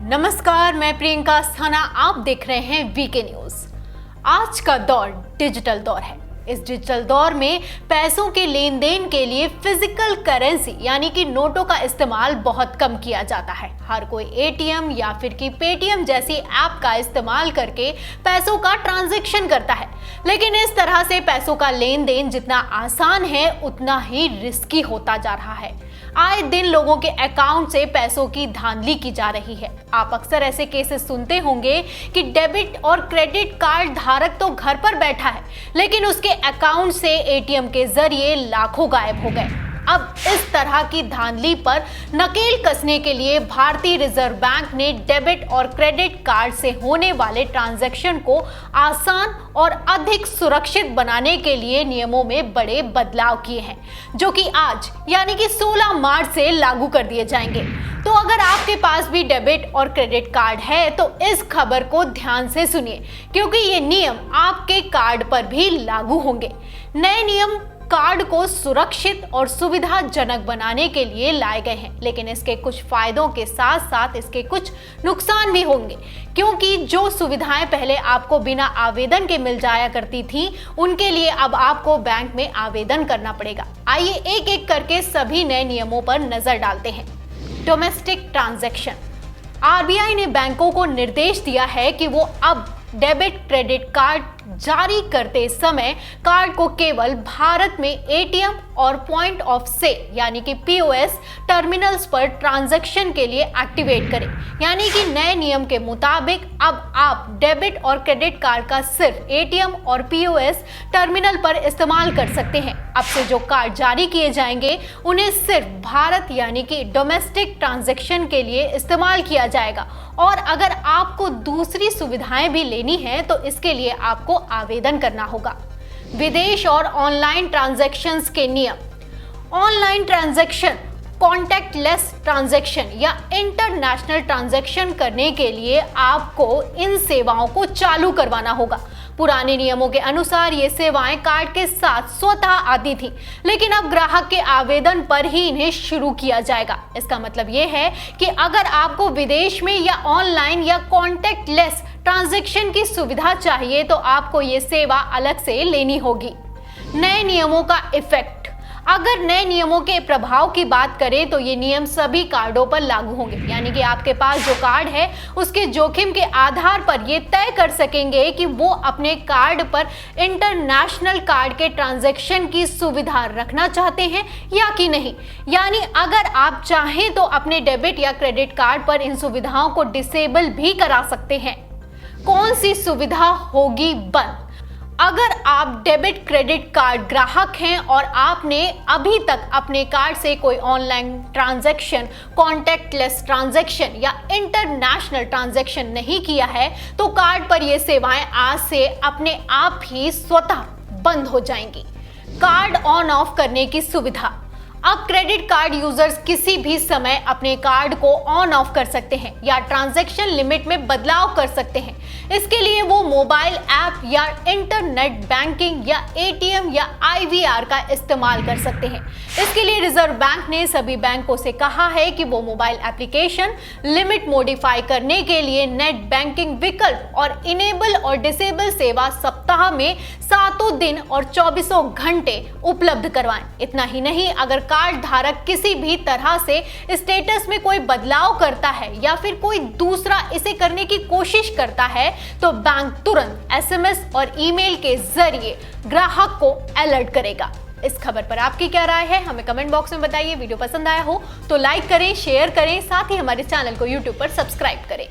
नमस्कार, मैं प्रियंका अस्थाना। आप देख रहे हैं वीके न्यूज। आज का दौर डिजिटल दौर है। इस डिजिटल दौर में पैसों के लेन देन के लिए फिजिकल करेंसी यानी कि नोटों का इस्तेमाल बहुत कम किया जाता है। हर कोई एटीएम या फिर कि पेटीएम जैसी ऐप का इस्तेमाल करके पैसों का ट्रांजैक्शन करता है, लेकिन इस तरह से पैसों का लेन देन जितना आसान है उतना ही रिस्की होता जा रहा है। आए दिन लोगों के अकाउंट से पैसों की धांधली की जा रही है। आप अक्सर ऐसे केसेस सुनते होंगे कि डेबिट और क्रेडिट कार्ड धारक तो घर पर बैठा है, लेकिन उसके अकाउंट से एटीएम के जरिए लाखों गायब हो गए। अब इस तरह की धांधली पर नकेल कसने के लिए भारतीय रिजर्व बैंक ने डेबिट और क्रेडिट कार्ड से होने वाले ट्रांजैक्शन को आसान और अधिक सुरक्षित बनाने के लिए नियमों में बड़े बदलाव किए हैं, जो कि आज यानी कि 16 मार्च से लागू कर दिए जाएंगे। तो अगर आपके पास भी डेबिट और क्रेडिट कार्ड है तो इस खबर को ध्यान से सुनिए, क्योंकि ये नियम आपके कार्ड पर भी लागू होंगे। नए नियम कार्ड को सुरक्षित और सुविधाजनक बनाने के लिए लाए गए हैं, लेकिन इसके कुछ फायदों के साथ साथ इसके कुछ नुकसान भी होंगे, क्योंकि जो सुविधाएं पहले आपको बिना आवेदन के मिल जाया करती थी, उनके लिए अब आपको बैंक में आवेदन करना पड़ेगा। आइए एक एक करके सभी नए नियमों पर नजर डालते हैं। Domestic transaction. आरबीआई ने बैंकों को निर्देश दिया है कि वो अब डेबिट क्रेडिट कार्ड जारी करते समय कार्ड को केवल भारत में एटीएम और पॉइंट ऑफ सेल यानी कि पीओएस टर्मिनल्स पर ट्रांजैक्शन के लिए एक्टिवेट करें। यानी कि नए नियम के मुताबिक अब आप डेबिट और क्रेडिट कार्ड का सिर्फ एटीएम और पीओएस टर्मिनल पर इस्तेमाल कर सकते हैं। अब से जो कार्ड जारी किए जाएंगे उन्हें सिर्फ भारत यानी कि डोमेस्टिक ट्रांजैक्शन के लिए इस्तेमाल किया जाएगा, और अगर आपको दूसरी सुविधाएं भी लेनी है तो इसके लिए आपको आवेदन करना होगा। विदेश और ऑनलाइन ट्रांजैक्शंस के नियम। ऑनलाइन ट्रांजैक्शन, कॉन्टैक्टलेस ट्रांजैक्शन या इंटरनेशनल ट्रांजैक्शन करने के लिए आपको इन सेवाओं को चालू करवाना होगा। पुराने नियमों के अनुसार ये सेवाएं कार्ड के साथ स्वतः आती थी, लेकिन अब ग्राहक के आवेदन पर ही इन्हें शुरू किया जाएगा। इसका मतलब ये है कि अगर आपको विदेश में या ऑनलाइन या कॉन्टैक्टलेस ट्रांजैक्शन की सुविधा चाहिए तो आपको ये सेवा अलग से लेनी होगी। नए नियमों का इफेक्ट। अगर नए नियमों के प्रभाव की बात करें तो ये नियम सभी कार्डों पर लागू होंगे। यानी कि आपके पास जो कार्ड है उसके जोखिम के आधार पर ये तय कर सकेंगे कि वो अपने कार्ड पर इंटरनेशनल कार्ड के ट्रांजैक्शन की सुविधा रखना चाहते हैं या कि नहीं। यानी अगर आप चाहें तो अपने डेबिट या क्रेडिट कार्ड पर इन सुविधाओं को डिसेबल भी करा सकते हैं। कौन सी सुविधा होगी बंद? अगर आप डेबिट क्रेडिट कार्ड ग्राहक हैं और आपने अभी तक अपने कार्ड से कोई ऑनलाइन ट्रांजैक्शन, कॉन्टैक्टलेस ट्रांजैक्शन या इंटरनेशनल ट्रांजैक्शन नहीं किया है तो कार्ड पर ये सेवाएं आज से अपने आप ही स्वतः बंद हो जाएंगी। कार्ड ऑन ऑफ करने की सुविधा। अब क्रेडिट कार्ड यूजर्स किसी भी समय अपने कार्ड को ऑन ऑफ कर सकते हैं या ट्रांजैक्शन लिमिट में बदलाव कर सकते हैं। इसके लिए वो मोबाइल ऐप या इंटरनेट बैंकिंग या एटीएम या आईवीआर का इस्तेमाल कर सकते हैं। इसके लिए रिजर्व बैंक ने सभी बैंकों से कहा है कि वो मोबाइल एप्लीकेशन लिमिट मॉडिफाई करने के लिए नेट बैंकिंग विकल्प और इनेबल और डिसेबल सेवा सप्ताह में 7 दिन और 24 घंटे उपलब्ध करवाएं। इतना ही नहीं, अगर कार्ड धारक किसी भी तरह से स्टेटस में कोई बदलाव करता है या फिर कोई दूसरा इसे करने की कोशिश करता है तो बैंक तुरंत एसएमएस और ईमेल के जरिए ग्राहक को अलर्ट करेगा। इस खबर पर आपकी क्या राय है, हमें कमेंट बॉक्स में बताइए। वीडियो पसंद आया हो तो लाइक करें, शेयर करें, साथ ही हमारे चैनल को यूट्यूब पर सब्सक्राइब करें।